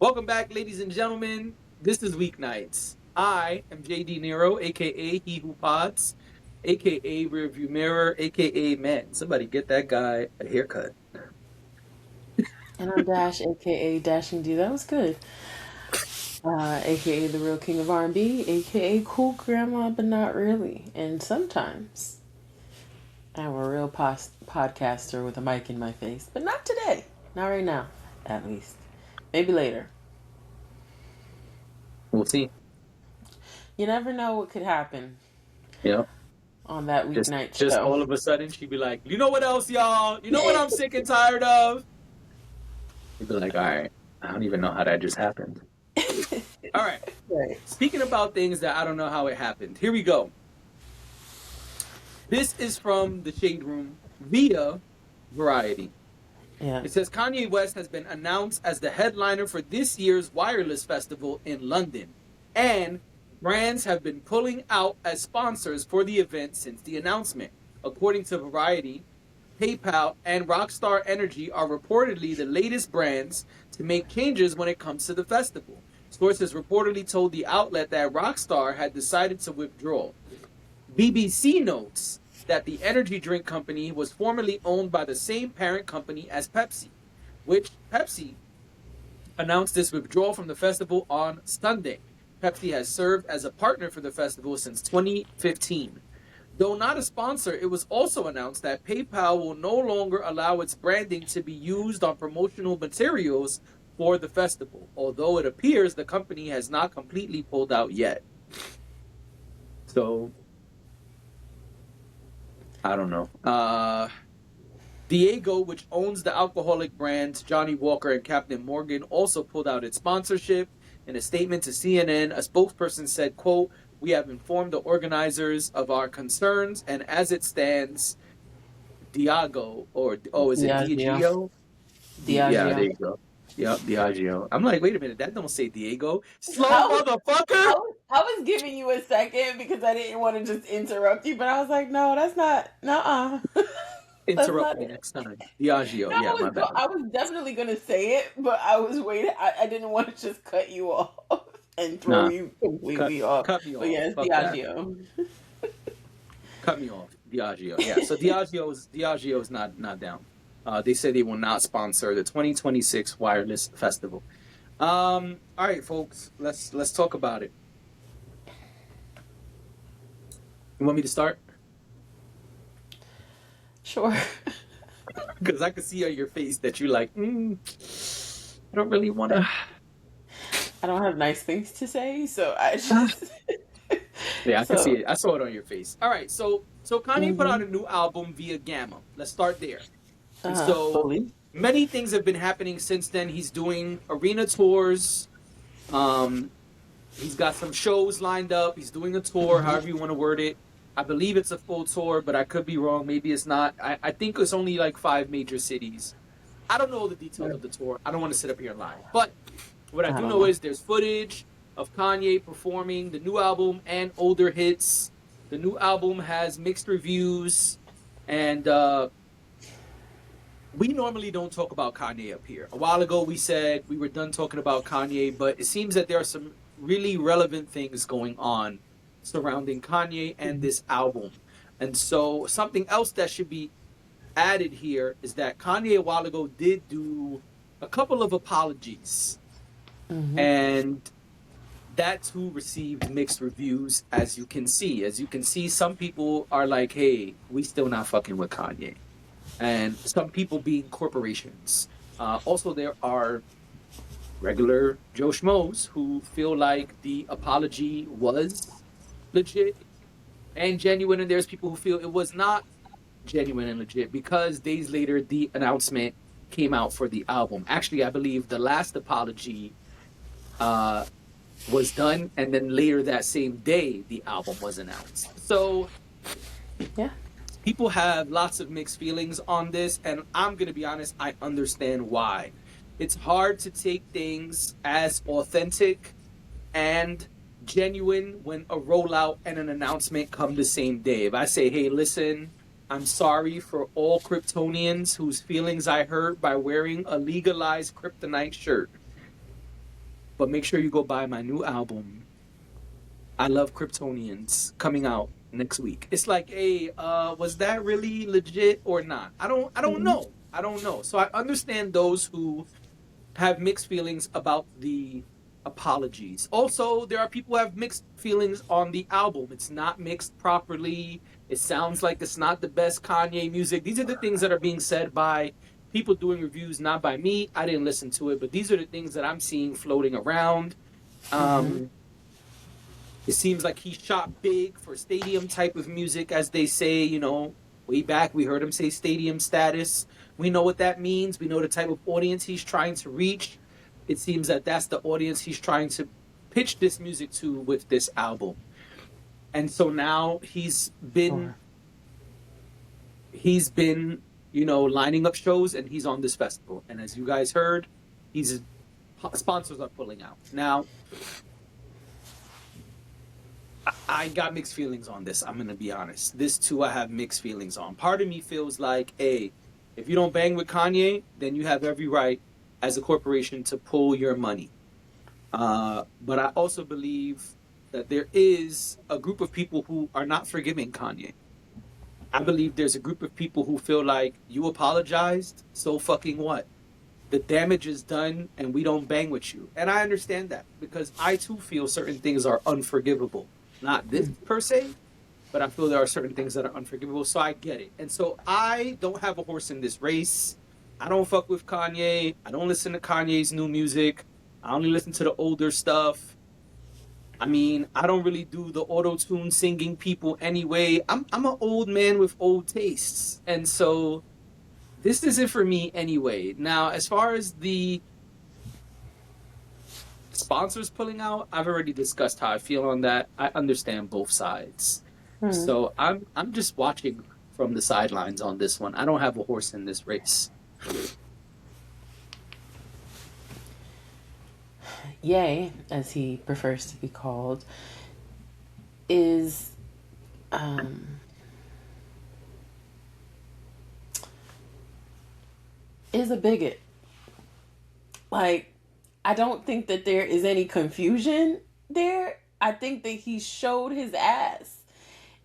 Welcome back, ladies and gentlemen. This is Weeknights. I am JD Nero, aka He Who Pods, aka Rearview Mirror, aka Man. Somebody get that guy a haircut. And I'm Dash, aka Dashing D. That was good. Aka the real king of R&B, aka cool grandma, but not really. And sometimes I'm a real podcaster with a mic in my face, but not today. Not right now, at least. Maybe later. We'll see. You never know what could happen You know, on that just weeknight just show. all of a sudden she'd be like, "You know what else, y'all? You know what I'm sick and tired of?" You'd be like, "All right, I don't even know how that just happened." All right. Right. Speaking about things that I don't know how it happened, here we go. This is from the Shade Room via Variety. Yeah. It says Kanye West has been announced as the headliner for this year's Wireless Festival in London, and brands have been pulling out as sponsors for the event since the announcement. According to Variety, PayPal and Rockstar Energy are reportedly the latest brands to make changes when it comes to the festival. Sources reportedly told the outlet that Rockstar had decided to withdraw. BBC notes that the energy drink company was formerly owned by the same parent company as Pepsi, which Pepsi announced this withdrawal from the festival on Sunday. Pepsi has served as a partner for the festival since 2015. Though not a sponsor, it was also announced that PayPal will no longer allow its branding to be used on promotional materials for the festival, although it appears the company has not completely pulled out yet. So I don't know. Diego, which owns the alcoholic brands Johnny Walker and Captain Morgan, also pulled out its sponsorship. In a statement to CNN, a spokesperson said, quote, "We have informed the organizers of our concerns, and as it stands, Diageo, is it Diageo. Diageo? Yeah, there Diageo. you go. Yep, Diageo. I'm like, wait a minute, that don't say Diego. Slow I was, motherfucker! I was giving you a second because I didn't want to just interrupt you, but I was like, no, that's not, nuh-uh. That's Interrupt not me it. next time. Diageo, No, yeah, my bad. I was definitely gonna say it, but I was waiting. I didn't want to just cut you off and throw Nah, you cut, completely off. cut me But off. yes, Fuck that. Diageo. Cut me off. Diageo. Yeah. So Diageo's not down. They said they will not sponsor the 2026 Wireless Festival. All right, folks. Let's talk about it. You want me to start? Sure. Because I can see on your face that you're like, I don't really want to. I don't have nice things to say, so I just. Yeah, I can see So. it. I saw it on your face. All right. So Kanye put out Mm-hmm. a new album via Gamma. Let's start there. And so Fully. many things have been happening since then. He's doing arena tours. Um, he's got some shows lined up. He's doing a tour, Mm-hmm. however you want to word it. I believe it's a full tour, but I could be wrong. Maybe it's not. I think it's only like 5 major cities. I don't know the details of the tour. I don't want to sit up here and lie. But what I I do don't know know. is there's footage of Kanye performing the new album and older hits. The new album has mixed reviews, and we normally don't talk about Kanye up here. A while ago, we said we were done talking about Kanye, but it seems that there are some really relevant things going on surrounding Kanye and this album. And so, something else that should be added here is that Kanye a while ago did do a couple of apologies, Mm-hmm. and that's who received mixed reviews. As you can see, some people are like, "Hey, we still not fucking with Kanye." And some people being corporations. Also, there are regular Joe Schmoes who feel like the apology was legit and genuine, and there's people who feel it was not genuine and legit because days later the announcement came out for the album. Actually, I believe the last apology uh, was done, and then later that same day the album was announced. So Yeah. people have lots of mixed feelings on this, and I'm going to be honest, I understand why. It's hard to take things as authentic and genuine when a rollout and an announcement come the same day. If I say, hey, listen, I'm sorry for all Kryptonians whose feelings I hurt by wearing a legalized kryptonite shirt. But make sure you go buy my new album, I Love Kryptonians, coming out next week. It's like, hey, was that really legit or not? I don't Mhm. know. I don't know. So I understand those who have mixed feelings about the apologies. Also, there are people who have mixed feelings on the album. It's not mixed properly. It sounds like it's not the best Kanye music. These are the things that are being said by people doing reviews, not by me. I didn't listen to it, but these are the things that I'm seeing floating around. Mhm. Um, it seems like he shot big for stadium type of music, as they say. Way back we heard him say stadium status. We know what that means. We know the type of audience he's trying to reach. It seems that that's the audience he's trying to pitch this music to with this album. And so now Sure. he's been, lining up shows, and he's on this festival. And as you guys heard, he's sponsors are pulling out. Now, I got mixed feelings on this. I'm gonna be honest. This too, I have mixed feelings on. Part of me feels like, hey, if you don't bang with Kanye, then you have every right as a corporation to pull your money. But I also believe that there is a group of people who are not forgiving Kanye. I believe there's a group of people who feel like you apologized, so fucking what? The damage is done, and we don't bang with you. And I understand that because I too feel certain things are unforgivable. Not this per se, but I feel there are certain things that are unforgivable. So I get it. And so I don't have a horse in this race. I don't fuck with Kanye. I don't listen to Kanye's new music. I only listen to the older stuff. I mean, I don't really do the auto tune singing people anyway. I'm an old man with old tastes. And so this isn't for me anyway. Now, as far as the sponsors pulling out, I've already discussed how I feel on that. I understand both sides. Mhm. So I'm just watching from the sidelines on this one. I don't have a horse in this race. Ye, as he prefers to be called, is um, is a bigot. Like, I don't think that there is any confusion there. I think that he showed his ass.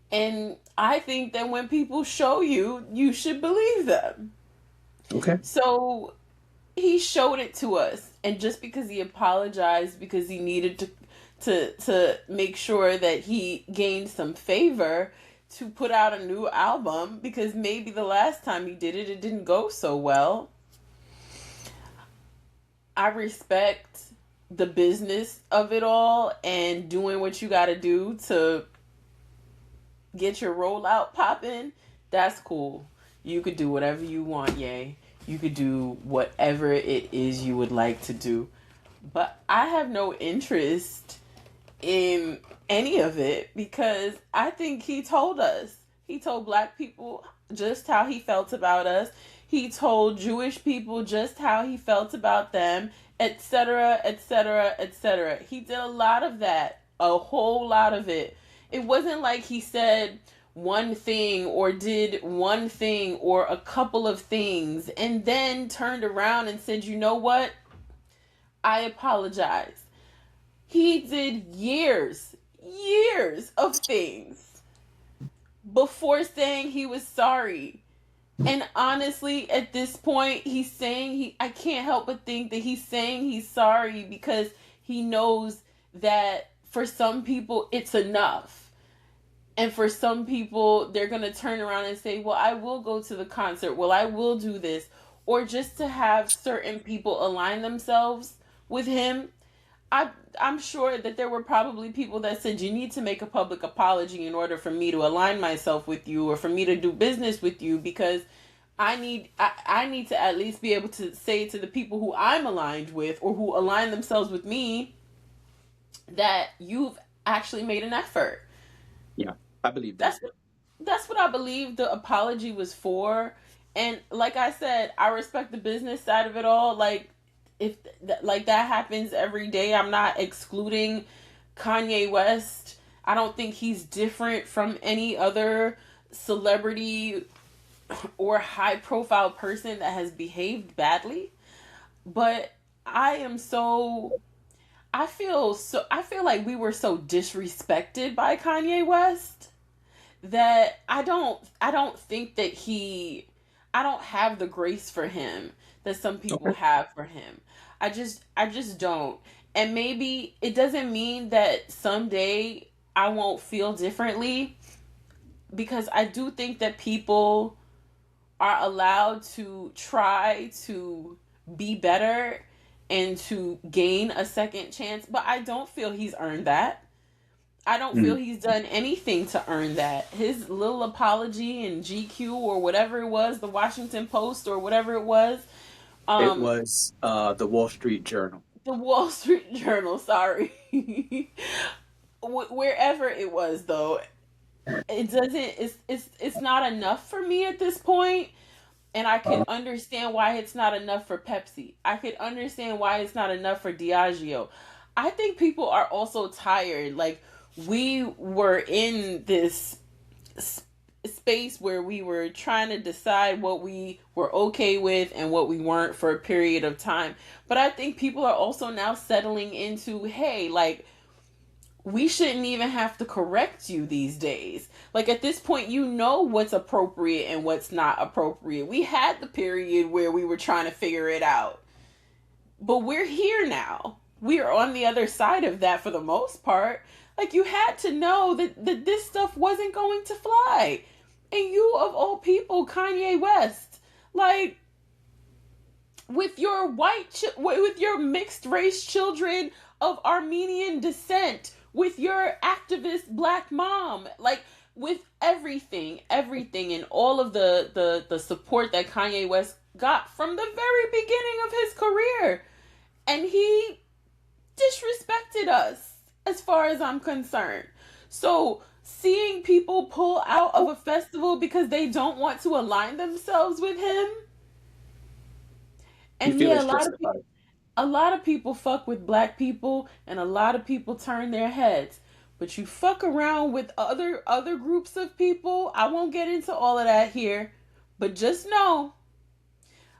And I think that when people show you, you should believe them. Okay. So he showed it to us. And just because he apologized because he needed to make sure that he gained some favor to put out a new album, because maybe the last time he did it, it didn't go so well. I respect the business of it all and doing what you got to do to get your rollout popping. That's cool. You could do whatever you want, yay. You could do whatever it is you would like to do. But I have no interest in any of it because I think he told us. He told black people just how he felt about us. He told Jewish people just how he felt about them, etc., etc., etc. He did a lot of that, a whole lot of it. It wasn't like he said one thing or did one thing or a couple of things and then turned around and said, you know what? I apologize. He did years of things before saying he was sorry. And honestly, at this point, he's saying I can't help but think that he's saying he's sorry because he knows that for some people it's enough. And for some people, they're going to turn around and say, well, I will go to the concert. Well, I will do this. Or just to have certain people align themselves with him. I, I'm sure that there were probably people that said, you need to make a public apology in order for me to align myself with you or for me to do business with you, because I need to at least be able to say to the people who I'm aligned with or who align themselves with me that you've actually made an effort. Yeah, I believe that. That's that's what I believe the apology was for. And like I said, I respect the business side of it all. Like, if like that happens every day, I'm not excluding Kanye West. I don't think he's different from any other celebrity or high profile person that has behaved badly. But I am so I feel like we were so disrespected by Kanye West that I don't think that I don't have the grace for him that some people Okay. have for him. I just don't. And maybe it doesn't mean that someday I won't feel differently, because I do think that people are allowed to try to be better and to gain a second chance, but I don't feel he's earned that. I don't feel Mm. he's done anything to earn that. His little apology in GQ or whatever it was, the Washington Post or whatever it was, It um, was the Wall Street Journal. the Wall Street Journal, sorry. Wherever it was though, it doesn't it's not enough for me at this point. And I could understand why it's not enough for Pepsi. I could understand why it's not enough for Diageo. I think people are also tired. Like, we were in this space where we were trying to decide what we were okay with and what we weren't for a period of time. But I think people are also now settling into, hey, like, we shouldn't even have to correct you these days. Like, at this point, you know what's appropriate and what's not appropriate. We had the period where we were trying to figure it out, but we're here now. We are on the other side of that for the most part. Like, you had to know that this stuff wasn't going to fly. And you, of all people, Kanye West, like, with your mixed race children of Armenian descent, with your activist black mom, like, with everything and all of the support that Kanye West got from the very beginning of his career, and he disrespected us as far as I'm concerned. So seeing people pull out of a festival because they don't want to align themselves with him, You and feel yeah, it's justified. a lot of people fuck with black people and a lot of people turn their heads. But you fuck around with other groups of people. I won't get into all of that here, but just know,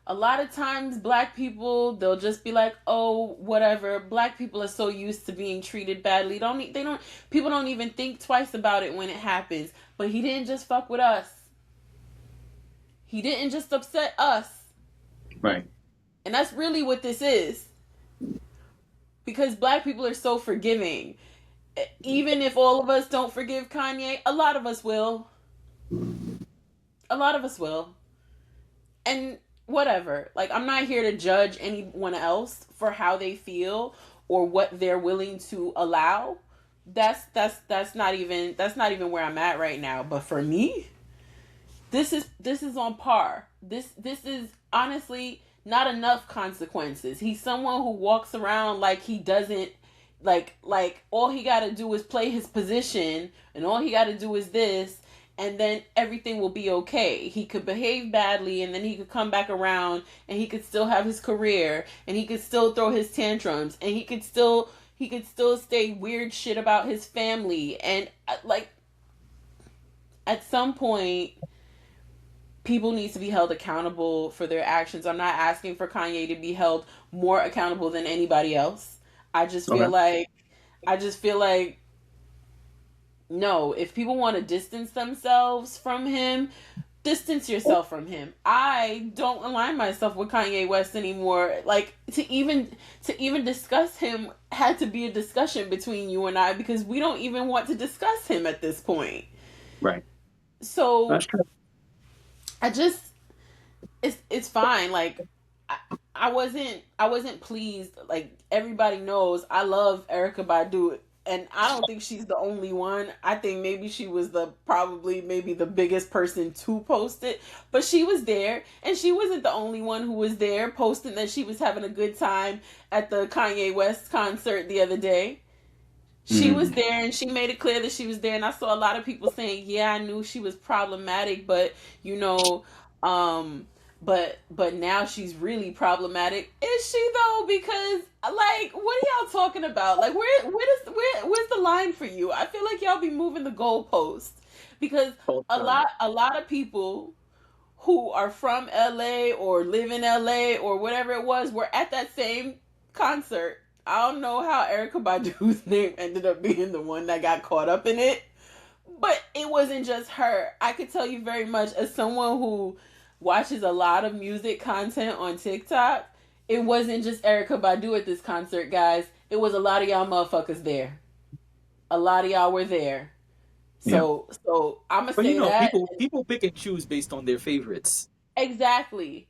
a lot of times black people, they'll just be like, "Oh, whatever." Black people are so used to being treated badly. They don't People don't even think twice about it when it happens. But he didn't just fuck with us. He didn't just upset us. Right. And that's really what this is. Because black people are so forgiving. Even if all of us don't forgive Kanye, a lot of us will. A lot of us will. And whatever. Like, I'm not here to judge anyone else for how they feel or what they're willing to allow. That's not even where I'm at right now. But for me, this is on par. This is honestly not enough consequences. He's someone who walks around like he doesn't, like all he got to do is play his position, and all he got to do is this, and then everything will be okay. He could behave badly, and then he could come back around, and he could still have his career, and he could still throw his tantrums, and he could still say weird shit about his family. And like, at some point, people need to be held accountable for their actions. I'm not asking for Kanye to be held more accountable than anybody else. I just feel Okay. like I just feel like no, if people want to distance themselves from him, distance yourself from him. I don't align myself with Kanye West anymore. Like, to even discuss him had to be a discussion between you and I, because we don't even want to discuss him at this point. Right. That's So true. I just it's fine. Like, I, I wasn't pleased. Like, everybody knows I love Erica Badu, and I don't think she's the only one. I think maybe she was probably maybe the biggest person to post it, but she was there, and she wasn't the only one who was there posting that she was having a good time at the Kanye West concert the other day. She was Mm. there, and she made it clear that she was there, and I saw a lot of people saying, yeah, I knew she was problematic, but you know, um but now she's really problematic. Is she though? Because, like, what are y'all talking about? Like, where's the line for you? I feel like y'all be moving the goalposts, because All the time. a lot of people who are from LA or live in LA or whatever it was were at that same concert I don't know how Erica Badu's name ended up being the one that got caught up in it, but it wasn't just her. I could tell you very much, as someone who watches a lot of music content on TikTok, it wasn't just Erica Badu at this concert, guys. It was a lot of y'all motherfuckers there. A lot of y'all were there. Yeah. So I'm gonna But say that people pick and choose based on their favorites. exactly.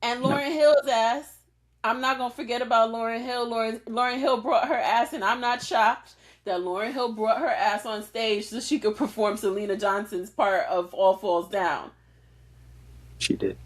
And Yeah. Lauryn Hill's ass. I'm not gonna forget about Lauryn Hill. Lauryn Hill brought her ass, and I'm not shocked that Lauryn Hill brought her ass on stage so she could perform Selena Johnson's part of All Falls Down. She did.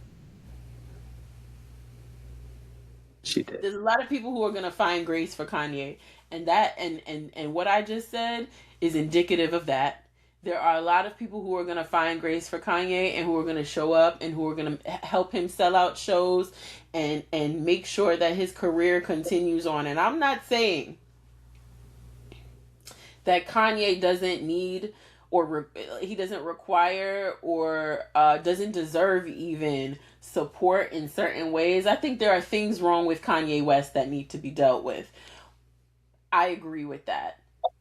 She did. There's a lot of people who are gonna find grace for Kanye, and that and what I just said is indicative of that. There are a lot of people who are going to find grace for Kanye and who are going to show up and who are going to help him sell out shows and make sure that his career continues on. And I'm not saying that Kanye doesn't need or he doesn't require or doesn't deserve even support in certain ways. I think there are things wrong with Kanye West that need to be dealt with. I agree with that.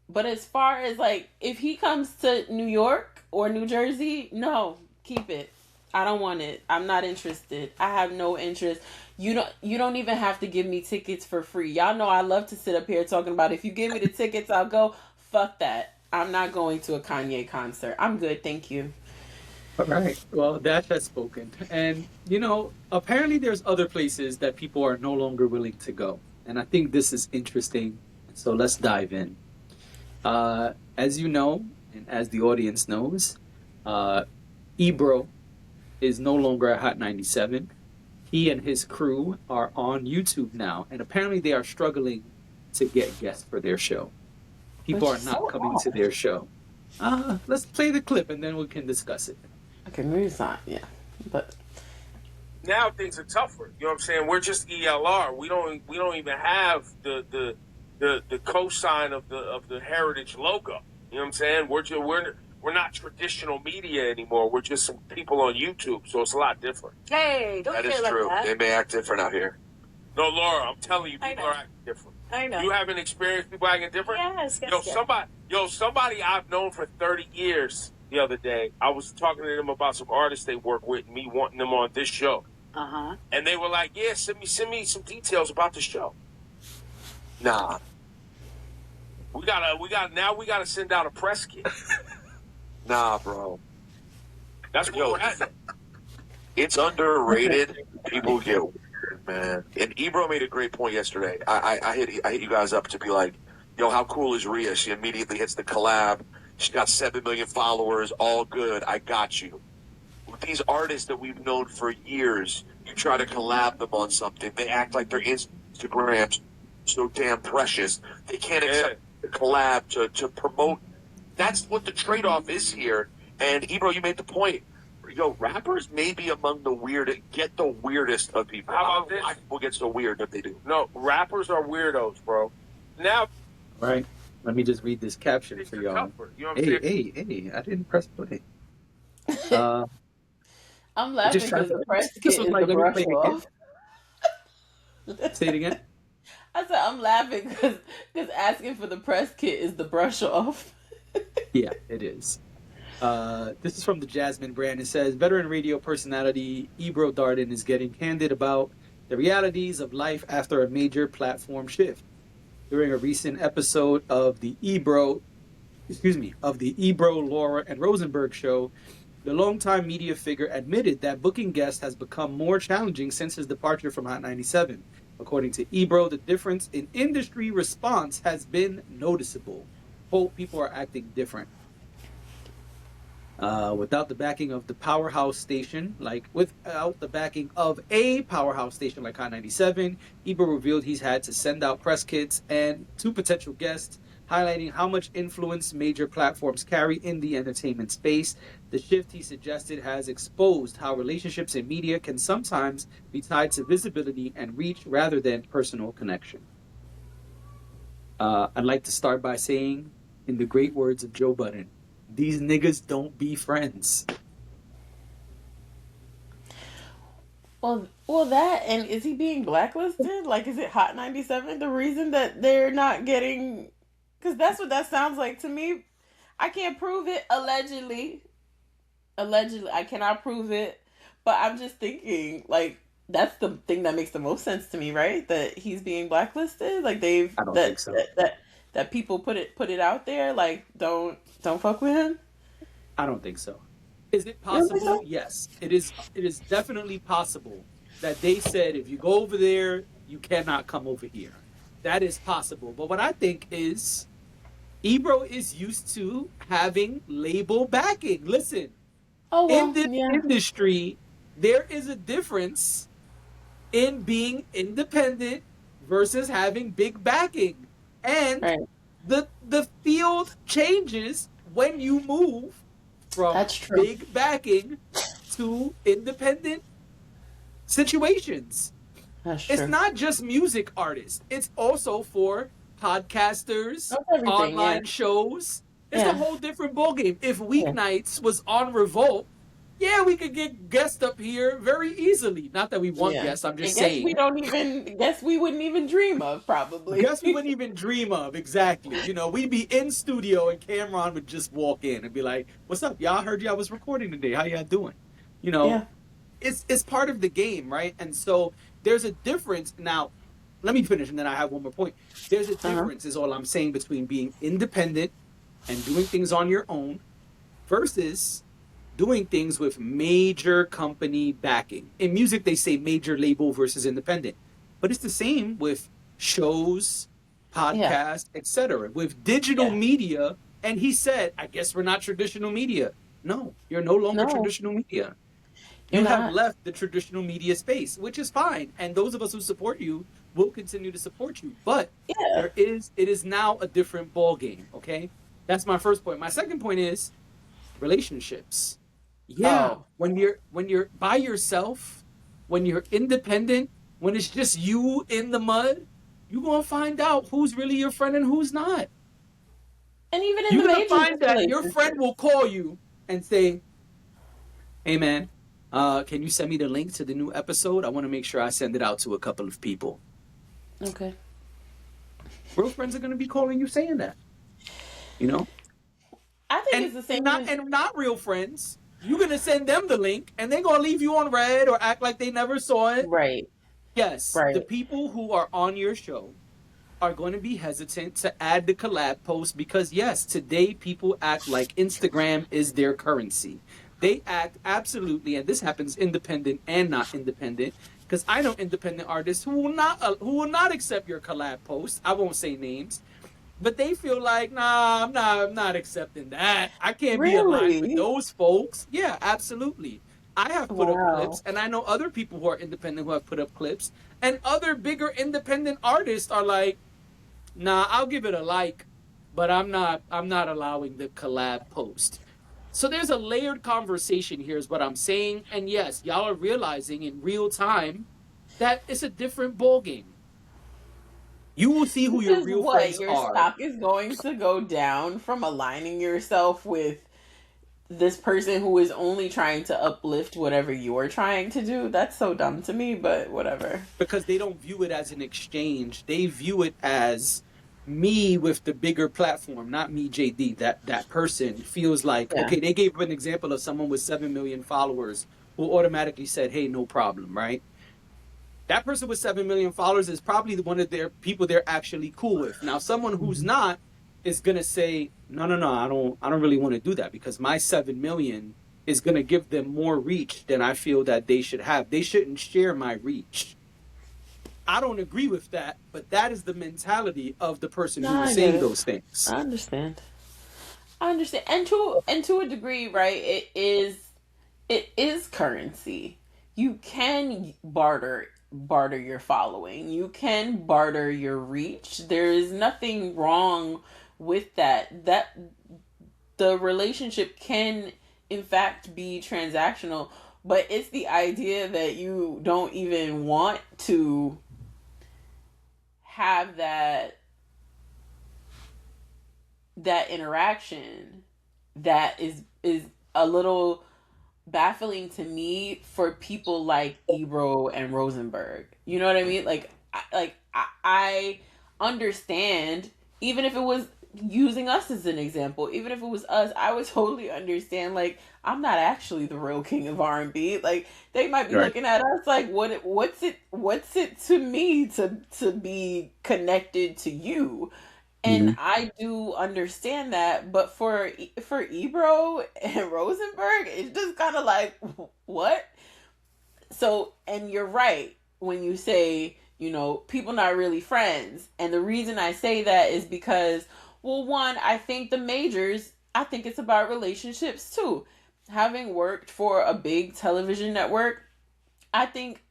But as far as like, if he comes to New York or New Jersey, no, keep it. I don't want it. I'm not interested. I have no interest. You don't even have to give me tickets for free. Y'all know I love to sit up here talking about if you give me the tickets, I'll go. Fuck that. I'm not going to a Kanye concert. I'm good, thank you. All right. Well, Dash has spoken. And, apparently there's other places that people are no longer willing to go. And I think this is interesting. So let's dive in. As you know, and as the audience knows, Ebro is no longer at Hot 97. He and his crew are on YouTube now, and apparently they are struggling to get guests for their show. People are not coming to their show. Let's play the clip and then we can discuss it. Okay, maybe it's not, yeah. But now things are tougher. You know what I'm saying? We're just ELR. We don't even have the cosign of the Heritage logo. You know what I'm saying? We're not traditional media anymore. We're just some people on YouTube, so it's a lot different. Hey, don't say it like true. that. They may act different out here. No, Laura, I'm telling you, people are acting different. I know. You haven't experienced people acting different? Yes. Somebody I've known for 30 years the other day, I was talking to them about some artists they work with and me wanting them on this show. Uh-huh. And they were like, yeah, send me some details about the show. Nah. We gotta send out a press kit. Nah, bro. That's what we're at. It's underrated. People get weird, man. And Ebro made a great point yesterday. I hit you guys up to be like, yo, how cool is Rhea? She immediately hits the collab. She got 7 million followers. All good. I got you. With these artists that we've known for years, you try to collab them on something. They act like their Instagrams so damn precious. They can't accept the collab to promote. That's what the trade-off is here. And Ebro, you made the point. Yo, rappers may be among the weirdest of people. How about this? Why people get so weird that they do. No, rappers are weirdos, bro. Now, All right. Let me just read this caption for y'all. You know what I'm saying? Hey, I didn't press play. I'm laughing because the press kit is the brush off. Say it again. I said I'm laughing because asking for the press kit is the brush off. Yeah, it is. This is from the Jasmine brand. It says, veteran radio personality Ebro Darden is getting candid about the realities of life after a major platform shift. During a recent episode of the Ebro, Laura, and Rosenberg show, the longtime media figure admitted that booking guests has become more challenging since his departure from Hot 97. According to Ebro, the difference in industry response has been noticeable. Quote, people are acting different. Without the backing of a powerhouse station like Hot 97, Ebro revealed he's had to send out press kits and to potential guests, highlighting how much influence major platforms carry in the entertainment space. The shift, he suggested, has exposed how relationships in media can sometimes be tied to visibility and reach rather than personal connection. I'd like to start by saying, in the great words of Joe Budden, these niggas don't be friends. Well, that, and is he being blacklisted? Like, is it Hot 97 the reason that they're not getting? Because that's what that sounds like to me. I can't prove it. Allegedly, I cannot prove it. But I'm just thinking, like, that's the thing that makes the most sense to me, right? That he's being blacklisted. Like I don't think so. that people put it out there. Like, don't fuck with him. I don't think so. Is it You don't think possible? so? Yes, it is. It is definitely possible that they said if you go over there, you cannot come over here. That is possible. But what I think is Ebro is used to having label backing. Listen, Oh in well, this yeah, industry, there is a difference in being independent versus having big backing. And right. the field changes when you move from That's true. big backing to independent situations. That's It's true. not just music artists, it's also for podcasters, That's everything. Yeah, online shows. It's a yeah, whole different ballgame. If yeah. Weeknights was on Revolt, yeah, we could get guests up here very easily. Not that we want Yeah. guests, I'm I just guess we saying. don't even guess we wouldn't even dream of probably. Guests we wouldn't even dream of, exactly. You know, we'd be in studio and Cameron would just walk in and be like, "What's up, y'all? I heard y'all was recording today. How y'all doing?" You know, Yeah. it's part of the game, right? And so there's a difference. Now, let me finish and then I have one more point. There's a Uh-huh. difference, is all I'm saying, between being independent and doing things on your own versus doing things with major company backing. In music, they say major label versus independent, but it's the same with shows, Yeah. podcasts, etc. With digital Yeah. media, and he said, "I guess we're not traditional media." No, you're no longer No, traditional media. you're You have not. left the traditional media space, which is fine, and those of us who support you will continue to support you. But Yeah. it is now a different ball game. Okay, that's my first point. My second point is relationships. Yeah, Oh, when you're by yourself, when you're independent, when it's just you in the mud, you're gonna find out who's really your friend and who's not. and even in You're the gonna major find that your friend will relationships. call you and say, "Hey man, can you send me the link to the new episode? I want to make sure I send it out to a couple of people." Okay. Real friends are gonna be calling you saying that, you know, I think it's the same with and not real friends. You're gonna send them the link, and they're gonna leave you on red or act like they never saw it. right, Yes, the right. people who are on your show are going to be hesitant to add the collab post because, yes, today people act like Instagram is their currency. They act absolutely, and this happens independent and not independent, because I know independent artists who will not accept your collab post. I won't say names, but they feel like, nah, I'm not accepting that. I can't be aligned with Really? those folks. Yeah, absolutely. I have put up clips, Wow. and I know other people who are independent who have put up clips, and other bigger independent artists are like, nah, I'll give it a like, but I'm not allowing the collab post. So there's a layered conversation here, is what I'm saying. And yes, y'all are realizing in real time that it's a different ball game. You will see who your Because real what friends your are. stock is going to go down from aligning yourself with this person who is only trying to uplift whatever you're trying to do. That's so dumb to me, but whatever. Because they don't view it as an exchange. They view it as me with the bigger platform, not me, JD. That person feels like, Yeah. okay, they gave an example of someone with 7 million followers who automatically said, hey, no problem, right? That person with 7 million followers is probably one of their people they're actually cool with. Now, someone who's Mhm. not is gonna say, no, I don't really want to do that because my 7 million is gonna give them more reach than I feel that they should have. They shouldn't share my reach. I don't agree with that, but that is the mentality of the person No, who was I get saying it. those things. I understand. I understand. And to a degree, right, it is currency. You can barter your following. You can barter your reach. There is nothing wrong with that. That the relationship can in fact be transactional, but it's the idea that you don't even want to have that interaction that is a little baffling to me for people like Ebro and Rosenberg. You know what I mean? I understand, even if it was using us as an example, even if it was us, I would totally understand. Like, I'm not actually the real king of R&B. Like, they might be Right. looking at us like, what's it to me to be connected to you? And Mm-hmm. I do understand that, but for Ebro and Rosenberg, it's just kind of like, what? So, and you're right when you say, people not really friends. And the reason I say that is because, well, one, I think the majors, I think it's about relationships too. Having worked for a big television network, I think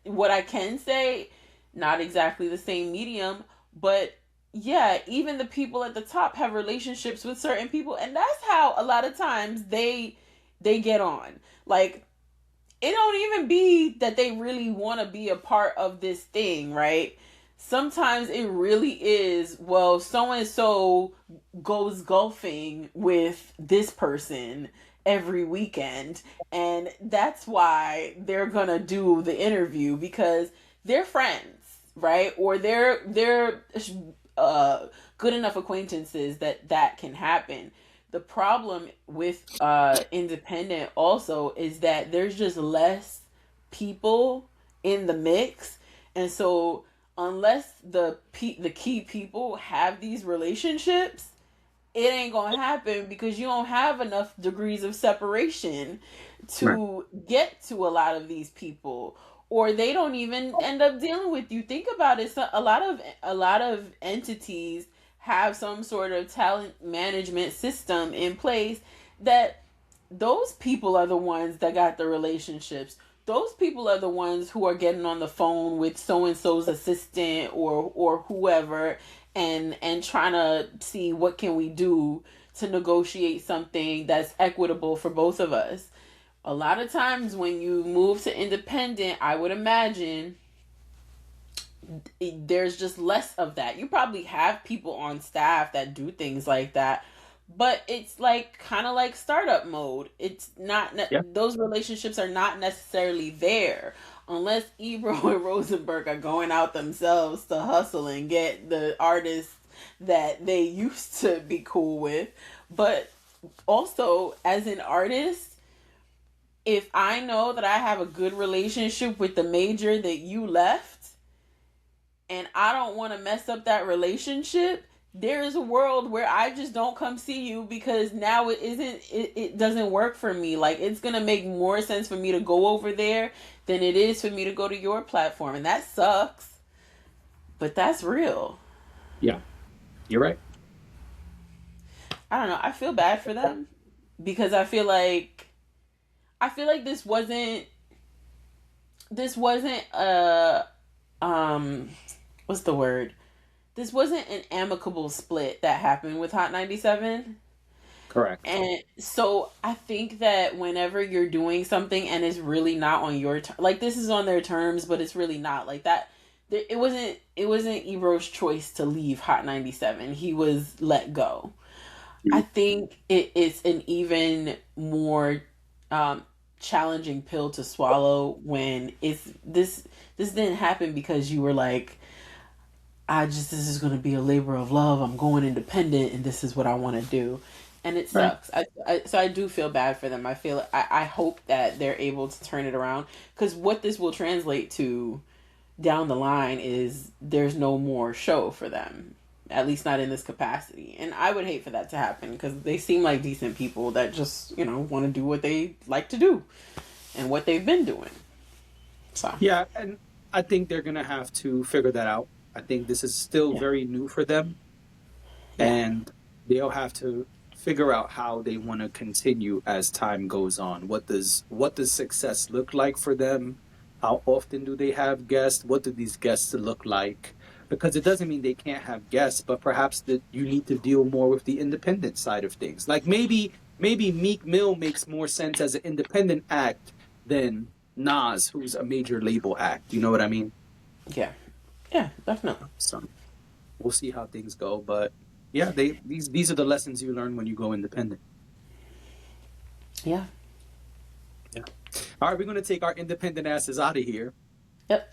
what I can say, not exactly the same medium, but yeah, even the people at the top have relationships with certain people, and that's how a lot of times they get on. Like, it don't even be that they really want to be a part of this thing, right? Sometimes it really is, well, so and so goes golfing with this person every weekend, and that's why they're gonna do the interview because they're friends, right? Or they're good enough acquaintances that can happen. The problem with independent also is that there's just less people in the mix, and so unless the key people have these relationships, it ain't gonna happen because you don't have enough degrees of separation Right. to get to a lot of these people, or they don't even end up dealing with you. Think about it. So a lot of entities have some sort of talent management system in place that those people are the ones that got the relationships. Those people are the ones who are getting on the phone with so and so's assistant or whoever, and trying to see what can we do to negotiate something that's equitable for both of us. A lot of times when you move to independent, I would imagine there's just less of that. You probably have people on staff that do things like that, but it's like kind of like startup mode. It's not Yeah. those relationships are not necessarily there unless Ebro and Rosenberg are going out themselves to hustle and get the artists that they used to be cool with. But also, as an artist, if I know that I have a good relationship with the major that you left, and I don't want to mess up that relationship, there is a world where I just don't come see you because now it doesn't work for me. Like, it's going to make more sense for me to go over there than it is for me to go to your platform, and that sucks, but that's real. Yeah. You're right. I don't know. I feel bad for them because I feel like this wasn't a what's the word? This wasn't an amicable split that happened with Hot 97. Correct. And so I think that whenever you're doing something and it's really not on your like, this is on their terms, but it's really not like that. It wasn't Ebro's choice to leave Hot 97. He was let go. I think it's an even more um, challenging pill to swallow when it's this didn't happen because you were like, this is going to be a labor of love. I'm going independent and this is what I want to do. And it Right. sucks. So I do feel bad for them. I hope that they're able to turn it around, because what this will translate to down the line is there's no more show for them, at least not in this capacity. And I would hate for that to happen because they seem like decent people that just, want to do what they like to do and what they've been doing. So, Yeah, and I think they're gonna have to figure that out. I think this is still yeah. very new for them, Yeah. and they'll have to figure out how they want to continue as time goes on. What does success look like for them? How often do they have guests? What do these guests look like? Because it doesn't mean they can't have guests, but perhaps that you need to deal more with the independent side of things. Like maybe Meek Mill makes more sense as an independent act than Nas, who's a major label act. You know what I mean? Yeah. Yeah, definitely. So we'll see how things go. But yeah, these are the lessons you learn when you go independent. Yeah. All right, we're going to take our independent asses out of here. Yep.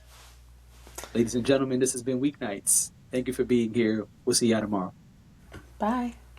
Ladies and gentlemen, this has been Weeknights. Thank you for being here. We'll see y'all tomorrow. Bye.